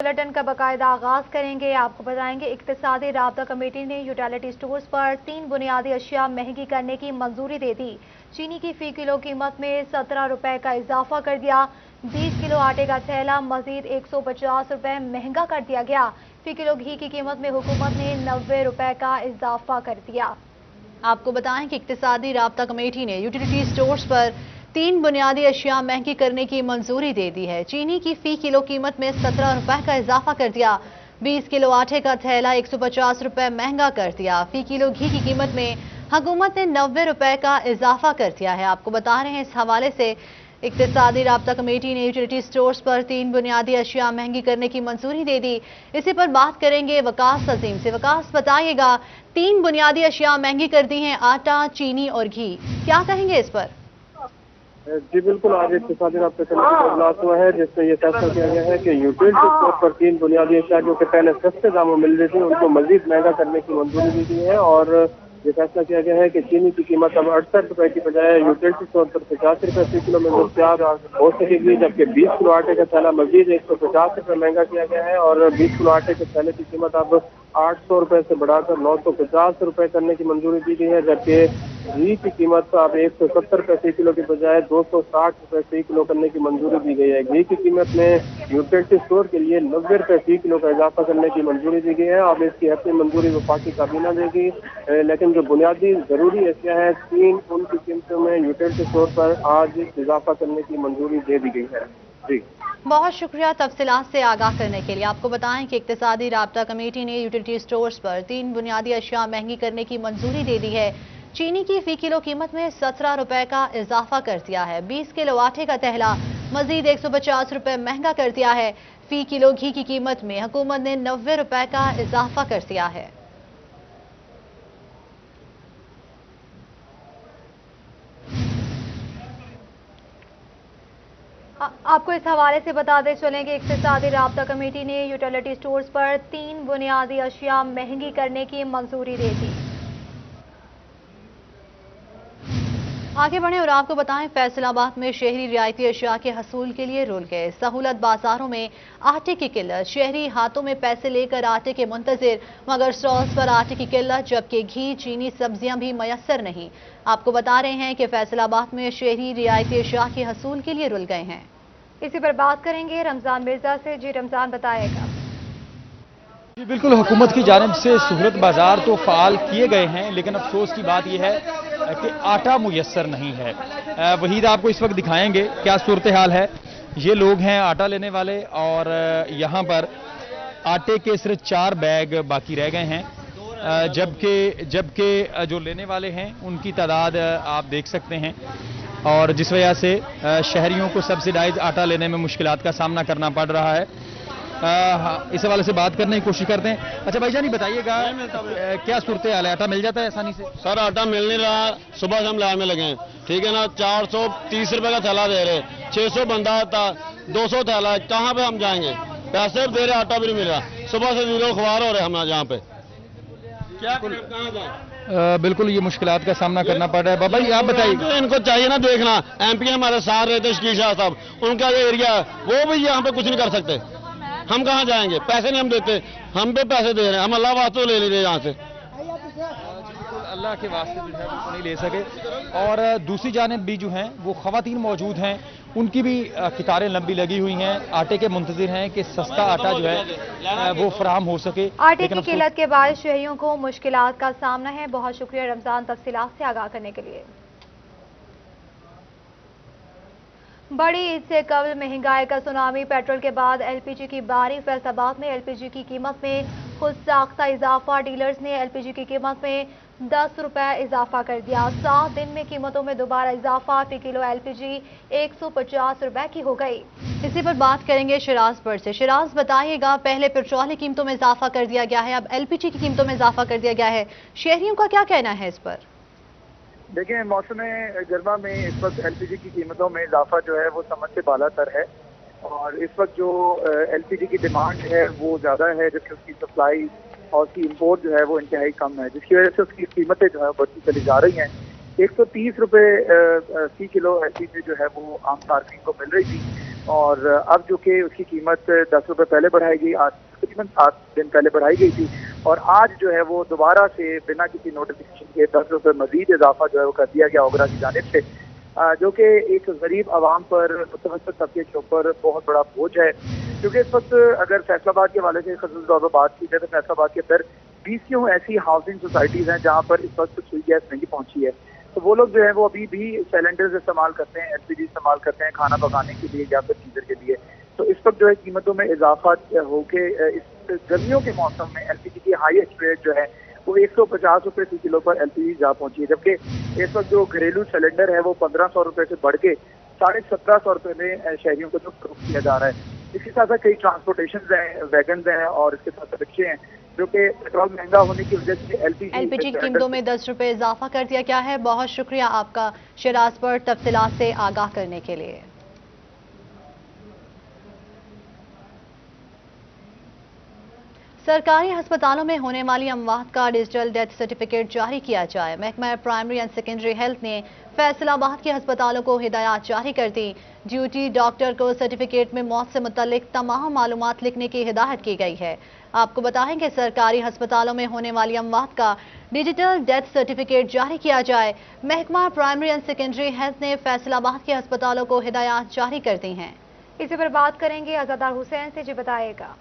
Bulletin का बाकायदा आगाज करेंगे। आपको बताएंगे इक्तिसादी राब्ता कमेटी ने यूटिलिटी स्टोर्स पर 3 बुनियादी अशिया महंगी करने की मंजूरी दे दी। चीनी की फी किलो कीमत में 17 रुपए का इजाफा कर दिया। 20 किलो आटे का थैला मजीद 150 रुपए महंगा कर दिया गया। फी किलो घी की कीमत में हुकूमत ने 90 रुपए का इजाफा कर दिया। आपको बताएं कि इक्तिसादी राब्ता कमेटी ने यूटिलिटी स्टोर्स पर 3 बुनियादी अशिया महंगी करने की मंजूरी दे दी है। चीनी की फी किलो कीमत में 17 रुपए का इजाफा कर दिया। 20 किलो आटे का थैला 150 रुपए महंगा कर दिया। फी किलो घी की कीमत में हुकूमत ने 90 रुपए का इजाफा कर दिया है। आपको बता रहे हैं इस हवाले से इक्तिसादी राब्ता कमेटी ने यूटिलिटी स्टोर्स पर 3 बुनियादी अशिया महंगी करने की मंजूरी दे दी। इसी पर बात करेंगे वकास अजीम से। वकास, बताइएगा, 3 बुनियादी अशिया महंगी कर दी हैं, आटा, चीनी और घी, क्या कहेंगे इस पर? जी बिल्कुल, आज इक्तिसादी राब्ता कमेटी का इजलास हुआ है जिसमें यह फैसला किया गया है कि यूटिलिटी स्टोर पर 3 बुनियादी अशिया जो कि पहले सस्ते दामों में मिल रही थी उनको मजीद महंगा करने की मंजूरी दी गई है। और ये फैसला किया गया है कि चीनी की कीमत अब 68 रुपए की बजाय यूटिलिटी स्टोर पर 50 रुपए फी किलो में दस्तयाब हो सकेगी, जबकि 20 किलो आटे का थैला मजीद 150 रुपए महंगा किया गया है और 20 किलो आटे के थैले की कीमत अब 800 रुपए से बढ़ाकर 950 रुपए करने की मंजूरी दी गई है, जबकि घी की कीमत अब 170 रुपए फी किलो की बजाय 260 रुपए फी किलो करने की मंजूरी दी गई है। घी की कीमत में यूटिलिटी स्टोर के लिए 90 रुपए फी किलो का इजाफा करने की मंजूरी दी गई है। अब इसकी अपनी मंजूरी वफाकी काबीना देगी, लेकिन जो बुनियादी जरूरी अशिया है 3 उनकी कीमतों में यूटिलिटी स्टोर पर आज इजाफा करने की मंजूरी दे दी गई है। जी बहुत शुक्रिया तफसीलात से आगाह करने के लिए। आपको बताएं कि इक्तिसादी राब्ता कमेटी ने यूटिलिटी स्टोर्स पर 3 बुनियादी अशिया महंगी करने की मंजूरी दे दी है। चीनी की फी किलो कीमत में 17 रुपए का इजाफा कर दिया है। 20 किलो आटे का थैला मजीद 150 रुपए महंगा कर दिया है। फी किलो घी की कीमत में हुकूमत ने 90 रुपए का इजाफा कर दिया है। आपको इस हवाले से बताते चलें कि इक्तिसादी राब्ता कमेटी ने यूटिलिटी स्टोर्स पर 3 बुनियादी अशिया महंगी करने की मंजूरी दे दी। आगे बढ़े और आपको बताएं, फैसलाबाद में शहरी रियायती अशिया के हसूल के लिए रुल गए। सहूलत बाजारों में आटे की किल्लत, शहरी हाथों में पैसे लेकर आटे के मुंतजिर, मगर स्टॉल्स पर आटे की किल्लत, जबकि घी, चीनी, सब्जियां भी मयसर नहीं। आपको बता रहे हैं कि फैसलाबाद में शहरी रियायती अशिया के हसूल के लिए रुल गए हैं। इसी पर बात करेंगे रमजान मिर्जा से। जी रमजान, बताएगा। जी बिल्कुल, हुकूमत की जानिब से सहूलत बाजार तो फ़ाल किए गए हैं, लेकिन अफसोस की बात यह है कि आटा मुयस्सर नहीं है। वहीद आपको इस वक्त दिखाएंगे क्या सूरत हाल है। ये लोग हैं आटा लेने वाले और यहाँ पर आटे के सिर्फ 4 बैग बाकी रह गए हैं, जबकि जो लेने वाले हैं उनकी तादाद आप देख सकते हैं, और जिस वजह से शहरियों को सब्सिडाइज आटा लेने में मुश्किलात का सामना करना पड़ रहा है। इस हवाले से बात करने की कोशिश करते हैं। अच्छा भाईजान, ही बताइएगा क्या सूरत हाल है, आटा मिल जाता है आसानी से? सर आटा मिल नहीं रहा, सुबह से हम लाइन में लगे हैं, ठीक है ना। 430 रुपए का थैला दे रहे, 600 बंदा था, 200 थैला, कहाँ पे हम जाएंगे? पैसे दे रहे, आटा भी नहीं मिल रहा। सुबह से जीरो ख्वार हो रहे हम यहाँ पे, क्या कहाँ जाए? बिल्कुल ये मुश्किलात का सामना करना पड़ रहा है। बाबा जी आप बताइए। इनको चाहिए ना देखना, MP हमारे साथ रहते शकील शाह साहब, उनका जो एरिया है वो भी यहाँ पे कुछ नहीं कर सकते। हम कहाँ जाएंगे? पैसे नहीं हम देते, हम पे पैसे दे रहे हैं, हम अल्लाह वास्ते ले लीजिए यहाँ से। अल्लाह के वास्ते जो है वो नहीं ले सके। और दूसरी जानिब भी जो हैं वो खवातीन मौजूद हैं, उनकी भी कतारें लंबी लगी हुई हैं, आटे के मुंतजिर हैं कि सस्ता आटा जो है वो फराहम हो सके। आटे की किल्लत के बाद शहरियों को मुश्किलात का सामना है। बहुत शुक्रिया रमजान तफसीलात से आगाह करने के लिए। बड़ी ईद से कबल महंगाई का सुनामी, पेट्रोल के बाद LPG की बारी। फैसलाबाद में LPG की कीमत में खुद साख्ता इजाफा, डीलर्स ने LPG की कीमत में 10 रुपए इजाफा कर दिया। 7 दिन में कीमतों में दोबारा इजाफा, फी किलो LPG 150 रुपए की हो गई। इसी पर बात करेंगे शिराज पर से। शिराज, बताइएगा, पहले पेट्रोल की कीमतों में इजाफा कर दिया गया है, अब LPG की कीमतों में इजाफा कर दिया गया है, शहरियों का क्या कहना है इस पर? देखिए, मौसम गर्मा में इस वक्त LPG की कीमतों में इजाफा जो है वो समझ से बालातर है, और इस वक्त जो LPG की डिमांड है वो ज़्यादा है, जबकि उसकी सप्लाई और उसकी इंपोर्ट जो है वो इंतहाई कम है, जिसकी वजह से उसकी कीमतें जो है बढ़ती चली जा रही हैं। 130 रुपए फी किलो LPG जो है वो आम सार्फिन को मिल रही थी, और अब जो कि उसकी कीमत 10 रुपये पहले बढ़ाई गई, आज तकरीबन 7 दिन पहले बढ़ाई गई थी, और आज जो है वो दोबारा से बिना किसी नोटिफिकेशन के 10 रुपये मजीद इजाफा जो है वो कर दिया गया ओगरा की जानिब से, जो कि एक गरीब आवाम पर, मुतवस्सित तबके के ऊपर बहुत बड़ा बोझ है। क्योंकि इस वक्त अगर फैसलाबाद के हवाले से खसूस तौर पर बात की जाए तो फैसलाबाद के अंदर 20 ऐसी हाउसिंग सोसाइटीज हैं जहाँ पर इस वक्त सुई गैस नहीं पहुंची है। तो वो लोग जो है वो अभी भी सिलेंडर्स इस्तेमाल करते हैं, LPG इस्तेमाल करते हैं खाना पकाने के लिए या फिर गीजर के लिए। तो इस वक्त जो है कीमतों में इजाफा होके इस गर्मियों के मौसम में LPG की हाईएस्ट रेट जो है वो 150 रुपये फी किलो पर LPG जा पहुंची है, जबकि इस वक्त जो घरेलू सिलेंडर है वो 1500 रुपये से बढ़ के 1750 रुपये में शहरियों को जो फरोख्त किया जा रहा है। इसके साथ साथ कई ट्रांसपोर्टेशन हैं, वैगन हैं और इसके साथ रिक्शे हैं, जो कि पेट्रोल महंगा होने की वजह से LPG की कीमतों में 10 रुपये इजाफा कर दिया गया है। बहुत शुक्रिया आपका शिराज पर तफसीलात से आगाह करने के लिए। सरकारी अस्पतालों में होने वाली अमवात का डिजिटल डेथ सर्टिफिकेट जारी किया जाए। महकमा प्राइमरी एंड सेकेंडरी हेल्थ ने फैसलाबाद के अस्पतालों को हिदायत जारी कर दी। ड्यूटी डॉक्टर को सर्टिफिकेट में मौत से मुतल्लिक तमाम मालूमात लिखने की हिदायत की गई है। आपको बताएं कि सरकारी अस्पतालों में होने वाली अमवात का डिजिटल डेथ सर्टिफिकेट जारी किया जाए। महकमा प्राइमरी एंड सेकेंडरी हेल्थ ने फैसलाबाद के अस्पतालों को हिदायत जारी कर दी हैं। इसी पर बात करेंगे अज़ादार हुसैन से, जी बताएगा।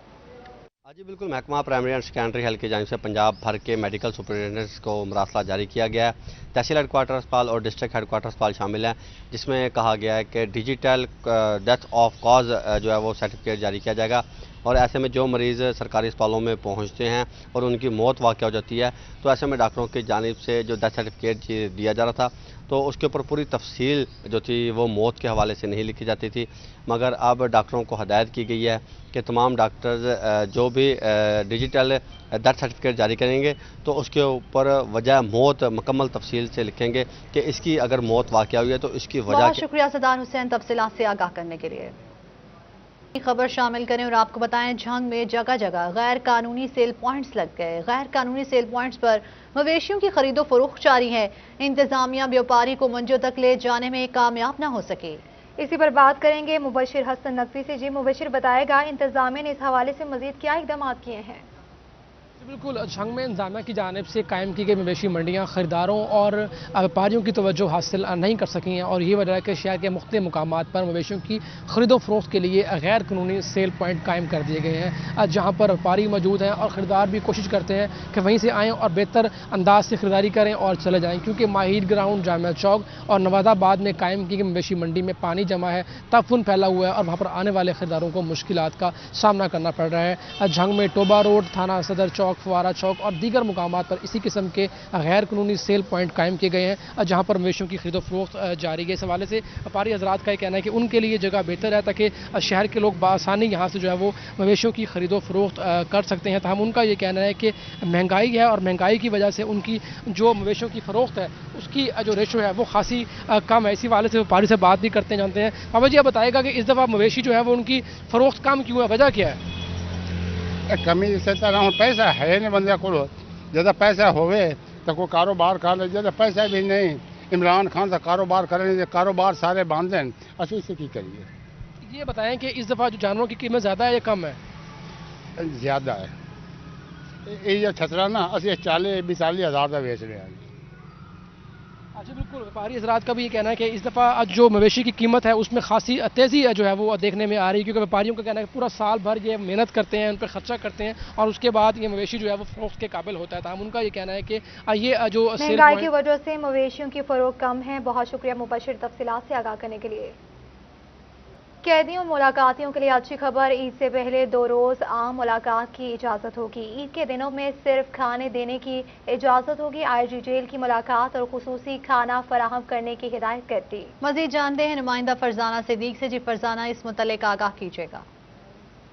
जी बिल्कुल, महकमा प्राइमरी एंड सेकेंडरी हेल्थ की जानिब से पंजाब भर के मेडिकल सुपरिटेंडेंट्स को मरासला जारी किया गया है। तहसील हेडक्वार्टर अस्पताल और डिस्ट्रिक्ट हेडक्वार्टर अस्पताल शामिल हैं, जिसमें कहा गया है कि डिजिटल डेथ ऑफ कॉज जो है वो सर्टिफिकेट जारी किया जाएगा। और ऐसे में जो मरीज़ सरकारी अस्पतालों में पहुंचते हैं और उनकी मौत वाक़ हो जाती है, तो ऐसे में डॉक्टरों की जानिब से जो डेथ सर्टिफिकेट दिया जा रहा था, तो उसके ऊपर पूरी तफसील जो थी वो मौत के हवाले से नहीं लिखी जाती थी। मगर अब डॉक्टरों को हदायत की गई है कि तमाम डॉक्टर्स जो भी डिजिटल डेथ सर्टिफिकेट जारी करेंगे तो उसके ऊपर वजह मौत मुकम्मल तफसील से लिखेंगे कि इसकी अगर मौत वाक़या हुई है तो इसकी वजह। बहुत शुक्रिया अज़ादार हुसैन तफसीलात से आगाह करने के लिए। खबर शामिल करें और आपको बताएं, झंग में जगह जगह गैर कानूनी सेल पॉइंट्स लग गए। गैर कानूनी सेल पॉइंट्स पर मवेशियों की खरीदो फरोख्त जारी है। इंतजामिया व्यापारी को मंजिल तक ले जाने में कामयाब न हो सके। इसी पर बात करेंगे मुबशिर हसन नकवी से। जी मुबशिर, बताएगा इंतजामिया ने इस हवाले से मजीद क्या इकदाम किए हैं? बिल्कुल, झंग में इंतजामिया की जानिब से कायम की गई मवेशी मंडियाँ खरीदारों और व्यापारियों की तवज्जो हासिल नहीं कर सकी हैं, और ये वजह है कि शहर के मुख्तलिफ मुकामात पर मवेशियों की खरीदो फरोख्त के लिए गैर कानूनी सेल पॉइंट कायम कर दिए गए हैं, जहाँ पर व्यापारी मौजूद हैं और ख़रीदार भी कोशिश करते हैं कि वहीं से आएँ और बेहतर अंदाज से खरीदारी करें और चले जाएँ। क्योंकि माहिर ग्राउंड, जामिया चौक और नवादाबाद में कायम की गई मवेशी मंडी में पानी जमा है, ताफुन फैला हुआ है और वहाँ पर आने वाले खरीदारों को मुश्किलात का सामना करना पड़ रहा है। झंग में टोबा रोड, थाना सदर चौक, फवारा चौक और दीगर मुकामात पर इसी किस्म के गैर कानूनी सेल पॉइंट कायम किए गए हैं, जहां पर मवेशियों की खरीदो फरोख्त जारी है। इस हवाले से व्यापारी हजरात का कहना है कि उनके लिए जगह बेहतर है ताकि शहर के लोग बआसानी यहाँ से जो है वो मवेशियों की खरीदो फरोख्त कर सकते हैं। तमाम उनका ये कहना है कि महंगाई है और महंगाई की वजह से उनकी जो मवेशियों की फरोख्त है उसकी जो रेशो है वो खासी कम है। इसी वाले से व्यापारी से बात भी करते जानते हैं। बाबा जी, आप बताएगा कि इस दफ़ा मवेशी जो है वो उनकी फरोख्त कम क्यों है, वजह क्या है? कमी से तरह पैसा है नहीं बंदे को, ज़्यादा पैसा होवे तो कोई कारोबार कर ले, ज़्यादा पैसा भी नहीं। इमरान खान से कारोबार करें, कारोबार सारे बांध दें, असली से की करिए। ये बताएं कि इस दफ़ा जो जानवरों की कीमत ज़्यादा है या कम है? ज़्यादा है। ये छतरा ना असं 40-42 हज़ार का बेच रहे हैं। अच्छा, बिल्कुल, व्यापारी हजरात का भी ये कहना है कि इस दफ़ा जो मवेशी की कीमत है उसमें खासी तेज़ी जो है वो देखने में आ रही है, क्योंकि व्यापारियों का कहना है कि पूरा साल भर ये मेहनत करते हैं, उन पर खर्चा करते हैं और उसके बाद ये मवेशी जो है वो फरोख्त के काबिल होता है। तमाम उनका ये कहना है कि ये जो महंगाई की वजह से मवेशियों की फरोख्त कम है। बहुत शुक्रिया मुबशिर तफसीलात से आगाह करने के लिए। कैदियों मुलाकातियों के लिए अच्छी खबर, ईद से पहले 2 रोज़ आम मुलाकात की इजाज़त होगी। ईद के दिनों में सिर्फ खाने देने की इजाज़त होगी। IG जेल की मुलाकात और खुसूसी खाना फराहम करने की हिदायत करती। मज़ीद जानते हैं नुमाइंदा फरजाना सिद्दीक से। जी फरजाना, इस मुतल्लिक आगाह कीजिएगा।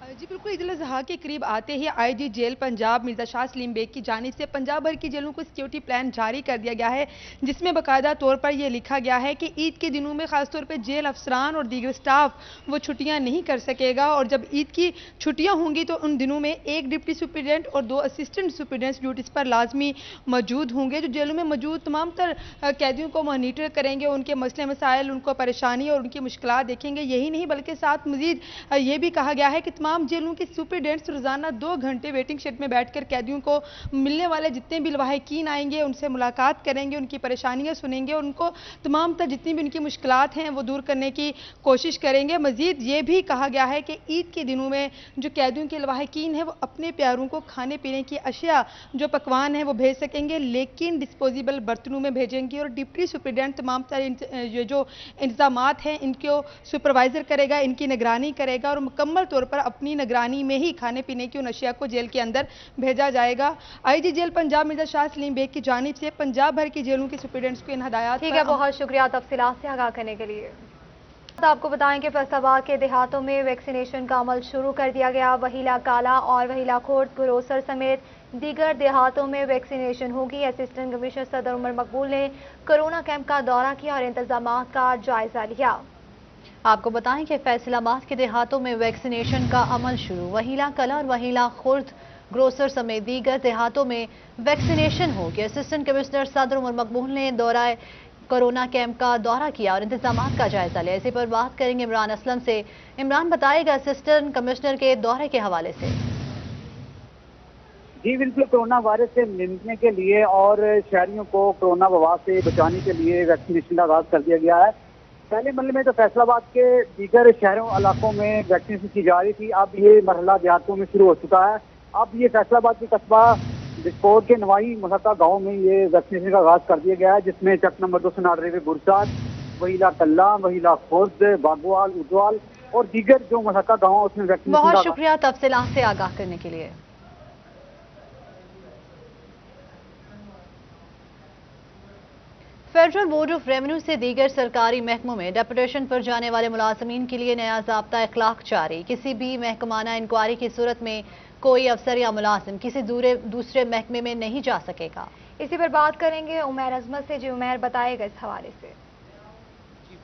जी बिल्कुल, ईद उल अज़हा के करीब आते ही IG jail Punjab Mirza Shah Salim bag की जानिब से पंजाब भर की जेलों को सिक्योरिटी प्लान जारी कर दिया गया है, जिसमें बाकायदा तौर पर यह लिखा गया है कि ईद के दिनों में खासतौर पर जेल अफसरान और दीगर स्टाफ वो छुट्टियां नहीं कर सकेगा, और जब ईद की छुट्टियां होंगी तो उन दिनों में एक डिप्टी सुप्रीडेंट और 2 असिस्टेंट सुप्रीडेंट्स ड्यूटीज़ पर लाजमी मौजूद होंगे, जो जेलों में मौजूद तमाम तर कैदियों को मॉनिटर करेंगे, उनके मसले मसाइल, उनको परेशानी और उनकी मुश्किलात देखेंगे। यही नहीं बल्कि साथ मजीद ये भी कहा गया है कि तमाम जेलों के सुपरिटेंडेंट्स रोजाना 2 घंटे वेटिंग शेड में बैठकर कैदियों को मिलने वाले जितने भी लवाहिकीन आएंगे उनसे मुलाकात करेंगे, उनकी परेशानियां सुनेंगे, उनको तमाम तर जितनी भी उनकी मुश्किलात हैं वो दूर करने की कोशिश करेंगे। मजीद ये भी कहा गया है कि ईद के दिनों में जो कैदियों के लवाहिकीन हैं वो अपने प्यारों को खाने पीने की अशिया जो पकवान हैं वो भेज सकेंगे, लेकिन डिस्पोजेबल बर्तनों में भेजेंगे, और डिप्टी सुपरिटेंडेंट तमाम तर जो इंतजामात हैं इनको सुपरवाइजर करेगा, इनकी निगरानी करेगा, और मुकम्मल तौर पर अपनी निगरानी में ही खाने पीने की उन अशिया को जेल के अंदर भेजा जाएगा। IG jail Punjab Mirza Shah Salim bag की जानिब से पंजाब भर की जेलों के सुपरिटेंडेंट्स को इन हदायत। ठीक है, बहुत शुक्रिया तफसीलात से आगाह करने के लिए। आपको बताएं कि फैसलाबाद के देहातों में वैक्सीनेशन का अमल शुरू कर दिया गया। वहीला काला और वहीला खुर्द, ग्रोसर समेत दीगर देहातों में वैक्सीनेशन होगी। असिस्टेंट कमिश्नर सदर उमर मकबूल ने कोरोना कैंप का दौरा किया और इंतजामात का जायजा लिया। आपको बताएं कि फैसलाबाद के देहातों में वैक्सीनेशन का अमल शुरू। वहीला कला और वहीला खुर्द, ग्रोसर समेत दीगर देहातों में वैक्सीनेशन होगी। असिस्टेंट कमिश्नर सदर उमर मकबूल ने दौरा कोरोना कैंप का दौरा किया और इंतजामात का जायजा लिया। इसी पर बात करेंगे इमरान असलम से। इमरान, बताएगा असिस्टेंट कमिश्नर के दौरे के हवाले से। जी बिल्कुल, कोरोना वायरस से निपटने के लिए और शहरियों को कोरोना वबा से बचाने के लिए वैक्सीनेशन का आगाज कर दिया गया है। पहले मरहले में तो फैसलाबाद के दीगर शहरों इलाकों में वैक्सीनेशन की जा रही थी, अब ये मरहला देहातों में शुरू हो चुका है। अब ये फैसलाबाद के कस्बा बिस्फोर के नवाई मुहक्का गाँव में ये वैक्सीनेशन का आगाज कर दिया गया है, जिसमें चक नंबर 299 गुरसार, वहीला कल्ला, वहीला खुर्द, बागवाल, उदवाल और दीगर जो मुहक्का गाँव उसमें वैक्सीनेशन। बहुत शुक्रिया तफसीलात से आगाह करने के लिए। फेडरल बोर्ड ऑफ रेवेन्यू से दीगर सरकारी महकमों में डेपुटेशन पर जाने वाले मुलाजमीन के लिए नया ज़ाब्ता इखलाक जारी। किसी भी महकमाना इंक्वायरी की सूरत में कोई अफसर या मुलाजिम किसी दूसरे महकमे में नहीं जा सकेगा। इसी पर बात करेंगे उमैर अजमत से। जी उमैर, बताएगा इस हवाले से।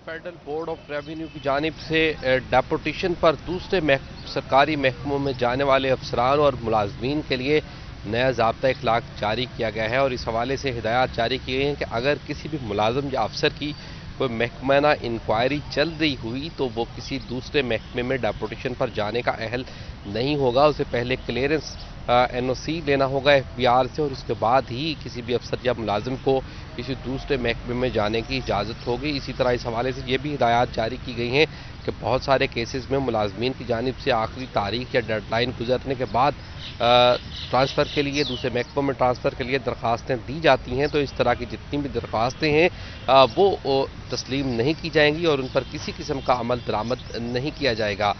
फेडरल बोर्ड ऑफ रेवेन्यू की जानिब से डेपुटेशन पर दूसरे सरकारी महकमों में जाने वाले अफसरान और मुलाजमीन के लिए नया ज़ाब्ता इखलाक जारी किया गया है, और इस हवाले से हिदायत जारी की गई हैं कि अगर किसी भी मुलाजम या अफसर की कोई महकमाना इंक्वायरी चल रही हुई तो वो किसी दूसरे महकमे में डेपुटेशन पर जाने का अहल नहीं होगा। उसे पहले क्लियरेंस NOC लेना होगा FBR से, और उसके बाद ही किसी भी अफसर या मुलाजिम को किसी दूसरे महकमे में जाने की इजाज़त होगी। इसी तरह इस हवाले से ये भी हिदायत जारी की गई हैं कि बहुत सारे केसेस में मुलाजमीन की जानिब से आखिरी तारीख या डेडलाइन गुजरने के बाद ट्रांसफ़र के लिए दूसरे महकमों में ट्रांसफ़र के लिए दरख्वास्तें दी जाती हैं, तो इस तरह की जितनी भी दरख्वास्तें हैं वो तस्लीम नहीं की जाएंगी और उन पर किसी किस्म का अमल दरामद नहीं किया जाएगा।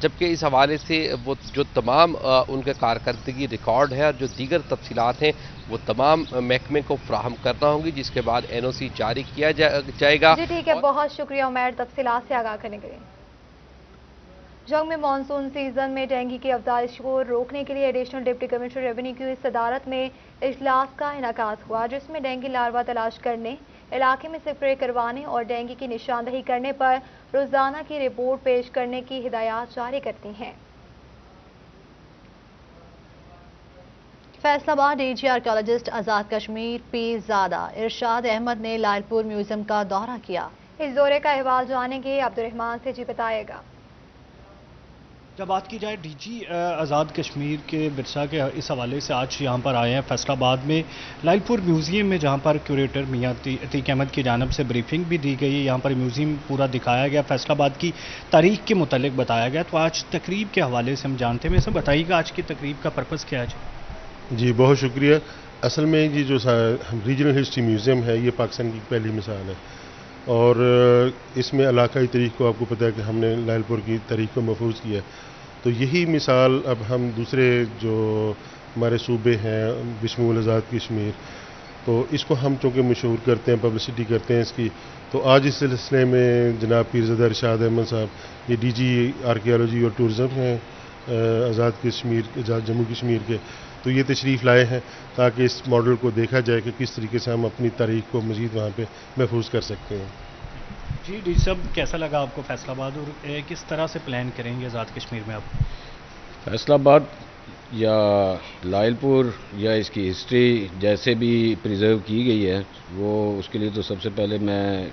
जबकि इस हवाले से वो जो तमाम उनके कारकर्दगी रिकॉर्ड है और जो दीगर तफसीलात हैं वो तमाम महकमे को फ्राहम करना होंगी, जिसके बाद NOC जारी किया जाएगा। जी ठीक है, बहुत शुक्रिया उमैर तफसीलात से आगाह करने के लिए। जंग में मानसून सीजन में डेंगू की अफजाइश को रोकने के लिए एडिशनल डिप्टी कमिश्नर रेवेन्यू की सदारत में इजलास का इनेकाद हुआ, जिसमें डेंगू लार्वा तलाश करने, इलाके में स्प्रे करवाने और डेंगू की निशानदही करने पर रोजाना की रिपोर्ट पेश करने की हिदायत जारी करती हैं। फैसलाबाद DG आर्कियोलॉजिस्ट आज़ाद कश्मीर पीरजादा इरशाद अहमद ने लालपुर म्यूजियम का दौरा किया। इस दौरे का अहवाल जानेंगे अब्दुर्रहमान से। जी बताएगा। जब बात की जाए DG आज़ाद कश्मीर के विरसा के इस हवाले से आज यहाँ पर आए हैं फैसलाबाद में लालपुर म्यूज़ियम में, जहाँ पर क्यूरेटर मियां अतीक अहमद की जानिब से ब्रीफिंग भी दी गई है। यहाँ पर म्यूज़ियम पूरा दिखाया गया, फैसलाबाद की तारीख के मुतालिक बताया गया। तो आज तकरीब के हवाले से हम जानते हैं, सब बताइएगा आज की तकरीब का पर्पज़ क्या है। जी बहुत शुक्रिया। असल में ये जो रीजनल हिस्ट्री म्यूज़ियम है ये पाकिस्तान की पहली मिसाल है, और इसमें इलाकाई तारीख को आपको पता है कि हमने लालपुर की तारीख को महफूज किया। तो यही मिसाल अब हम दूसरे जो हमारे सूबे हैं बिशमूल आज़ाद कश्मीर, तो इसको हम चूँकि मशहूर करते हैं, पब्लिसिटी करते हैं इसकी, तो आज इस सिलसिले में जनाब पीरज़ादा इरशाद अहमद साहब ये DG आर्कियोलॉजी और टूरिज़म हैं, आज़ाद जम्मू कश्मीर के, तो ये तशरीफ़ लाए हैं ताकि इस मॉडल को देखा जाए कि किस तरीके से हम अपनी तारीख को मज़ीद वहाँ पे महफूज कर सकते हैं। जी डी साहब, कैसा लगा आपको फैसलाबाद और किस तरह से प्लान करेंगे आज़ाद कश्मीर में आप? फैसलाबाद या लायलपुर या इसकी हिस्ट्री जैसे भी प्रिजर्व की गई है, वो उसके लिए तो सबसे पहले मैं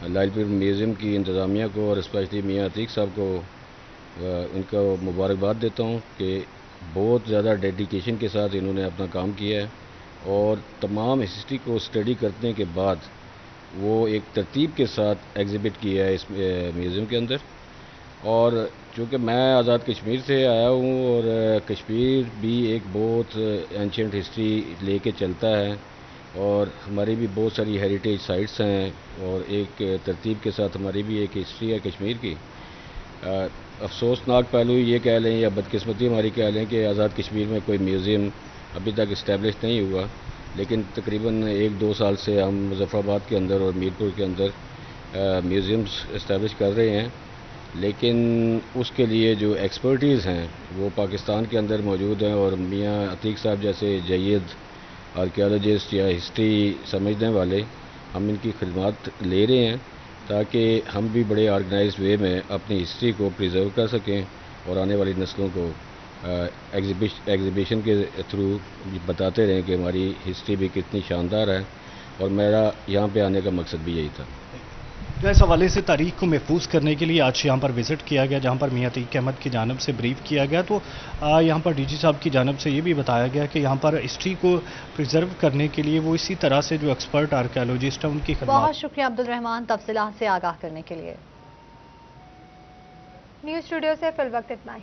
लायलपुर म्यूज़ियम की इंतज़ामिया को और स्पेशली मियाँ अतीक साहब को उनका मुबारकबाद देता हूँ कि बहुत ज़्यादा डेडिकेशन के साथ इन्होंने अपना काम किया है और तमाम हिस्ट्री को स्टडी करने के बाद वो एक तरतीब के साथ एग्ज़िबिट किया है इस म्यूज़ियम के अंदर। और चूँकि मैं आज़ाद कश्मीर से आया हूँ और कश्मीर भी एक बहुत एंशिएंट हिस्ट्री लेके चलता है और हमारी भी बहुत सारी हेरिटेज साइट्स हैं और एक तरतीब के साथ हमारी भी एक हिस्ट्री है कश्मीर की। अफसोसनाक पहलू ये कह लें या बदकिस्मती हमारी कह लें कि आज़ाद कश्मीर में कोई म्यूज़ियम अभी तक इस्टेब्लिश नहीं हुआ, लेकिन तकरीबन 1-2 साल से हम मुज़फ़्फ़राबाद के अंदर और मीरपुर के अंदर म्यूज़ियम्स इस्टेब्लिश कर रहे हैं। लेकिन उसके लिए जो एक्सपर्टीज़ हैं वो पाकिस्तान के अंदर मौजूद हैं और मियाँ अतीक साहब जैसे जय्यद आर्कियोलॉजिस्ट या हिस्ट्री समझने वाले हम इनकी खिदमत ले रहे हैं ताकि हम भी बड़े ऑर्गेनाइज्ड वे में अपनी हिस्ट्री को प्रिजर्व कर सकें और आने वाली नस्लों को एग्ज़िबिशन के थ्रू बताते रहें कि हमारी हिस्ट्री भी कितनी शानदार है। और मेरा यहाँ पे आने का मकसद भी यही था। तो इस हवाले से तारीख को महफूज करने के लिए आज यहाँ पर विज़िट किया गया, जहाँ पर मियाँ अतीक अहमद की जानिब से ब्रीफ किया गया। तो यहाँ पर डीजी साहब की जानिब से ये भी बताया गया कि यहाँ पर हिस्ट्री को प्रिजर्व करने के लिए वो इसी तरह से जो एक्सपर्ट आर्कियोलॉजिस्ट हैं उनकी खिदमत। बहुत शुक्रिया अब्दुल रहमान तफसीलात से आगाह करने के लिए। न्यूज़ स्टूडियो से फिल वक्त इतना ही।